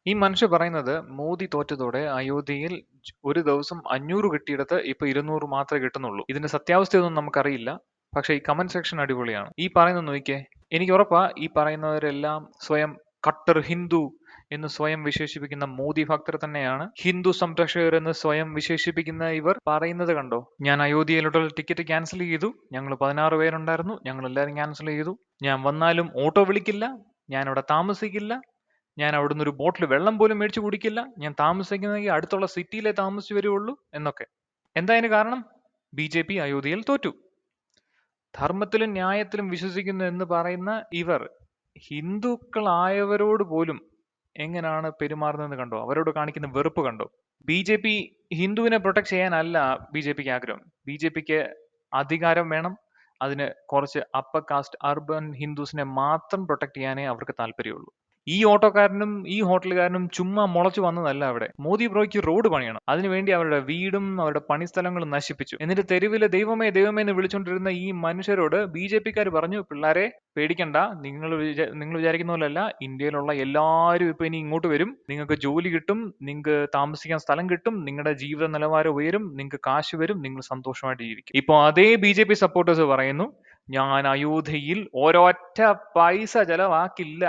ഈ മനുഷ്യൻ പറയുന്നത് മോദി തോറ്റതോടെ അയോധ്യയിൽ ഒരു ദിവസം 500 കിട്ടിയിടത്ത് ഇപ്പൊ 200 മാത്രമേ കിട്ടുന്നുള്ളൂ. ഇതിന്റെ സത്യാവസ്ഥയൊന്നും നമുക്കറിയില്ല. പക്ഷെ ഈ കമന്റ് സെക്ഷൻ അടിപൊളിയാണ്. ഈ പറയുന്നത് നോക്കിക്കേ. എനിക്ക് ഉറപ്പാ ഈ പറയുന്നവരെല്ലാം സ്വയം കട്ടർ ഹിന്ദു എന്ന് സ്വയം വിശേഷിപ്പിക്കുന്ന മോദി ഭക്തർ തന്നെയാണ്. ഹിന്ദു സംരക്ഷകർ എന്ന് സ്വയം വിശേഷിപ്പിക്കുന്ന ഇവർ പറയുന്നത് കണ്ടോ? ഞാൻ അയോധ്യയിലോട്ടുള്ള ടിക്കറ്റ് ക്യാൻസൽ ചെയ്തു. ഞങ്ങൾ 16 പേരുണ്ടായിരുന്നു. ഞങ്ങൾ എല്ലാവരും ക്യാൻസൽ ചെയ്തു. ഞാൻ വന്നാലും ഓട്ടോ വിളിക്കില്ല. ഞാൻ അവിടെ താമസിക്കില്ല. ഞാൻ അവിടുന്ന് ഒരു ബോട്ടിൽ വെള്ളം പോലും മേടിച്ച് കുടിക്കില്ല. ഞാൻ താമസിക്കുന്നെങ്കിൽ അടുത്തുള്ള സിറ്റിയിലേ താമസിച്ച് വരുവുള്ളൂ എന്നൊക്കെ. എന്താ അതിന് കാരണം? ബി.ജെ.പി. അയോധ്യയിൽ തോറ്റു. ധർമ്മത്തിലും ന്യായത്തിലും വിശ്വസിക്കുന്നു എന്ന് പറയുന്ന ഇവർ ഹിന്ദുക്കളായവരോട് പോലും എങ്ങനെയാണ് പെരുമാറുന്നതെന്ന് കണ്ടോ? അവരോട് കാണിക്കുന്ന വെറുപ്പ് കണ്ടോ? ബി.ജെ.പി. ഹിന്ദുവിനെ പ്രൊട്ടക്ട് ചെയ്യാനല്ല ബി.ജെ.പിക്ക് ആഗ്രഹം. ബി.ജെ.പിക്ക് അധികാരം വേണം. അതിന് കുറച്ച് അപ്പർ കാസ്റ്റ് അർബൻ ഹിന്ദുസിനെ മാത്രം പ്രൊട്ടക്ട് ചെയ്യാനേ അവർക്ക് താല്പര്യമുള്ളൂ. ഈ ഓട്ടോക്കാരനും ഈ ഹോട്ടലുകാരനും ചുമ്മാ മുളച്ചു വന്നതല്ല അവിടെ. മോദി ബ്രോയ്ക്ക് റോഡ് പണിയണം. അതിനുവേണ്ടി അവരുടെ വീടും അവരുടെ പണിസ്ഥലങ്ങളും നശിപ്പിച്ചു. എന്നിട്ട് തെരുവിലെ ദൈവമേ ദൈവമേ എന്ന് വിളിച്ചുകൊണ്ടിരുന്ന ഈ മനുഷ്യരോട് ബി.ജെ.പിക്കാർ പറഞ്ഞു, പിള്ളാരെ പേടിക്കണ്ട, നിങ്ങൾ വിചാരിക്കുന്ന പോലെയല്ല, ഇന്ത്യയിലുള്ള എല്ലാവരും ഇപ്പൊ ഇനി ഇങ്ങോട്ട് വരും. നിങ്ങൾക്ക് ജോലി കിട്ടും, നിങ്ങൾക്ക് താമസിക്കാൻ സ്ഥലം കിട്ടും, നിങ്ങളുടെ ജീവിത നിലവാരം ഉയരും, നിങ്ങൾക്ക് കാശ് വരും, നിങ്ങൾ സന്തോഷമായിട്ട് ജീവിക്കും. ഇപ്പൊ അതേ ബി.ജെ.പി. സപ്പോർട്ടേഴ്സ് പറയുന്നു, ഞാൻ അയോധ്യയിൽ ഒരൊറ്റ പൈസ ചെലവാക്കില്ല.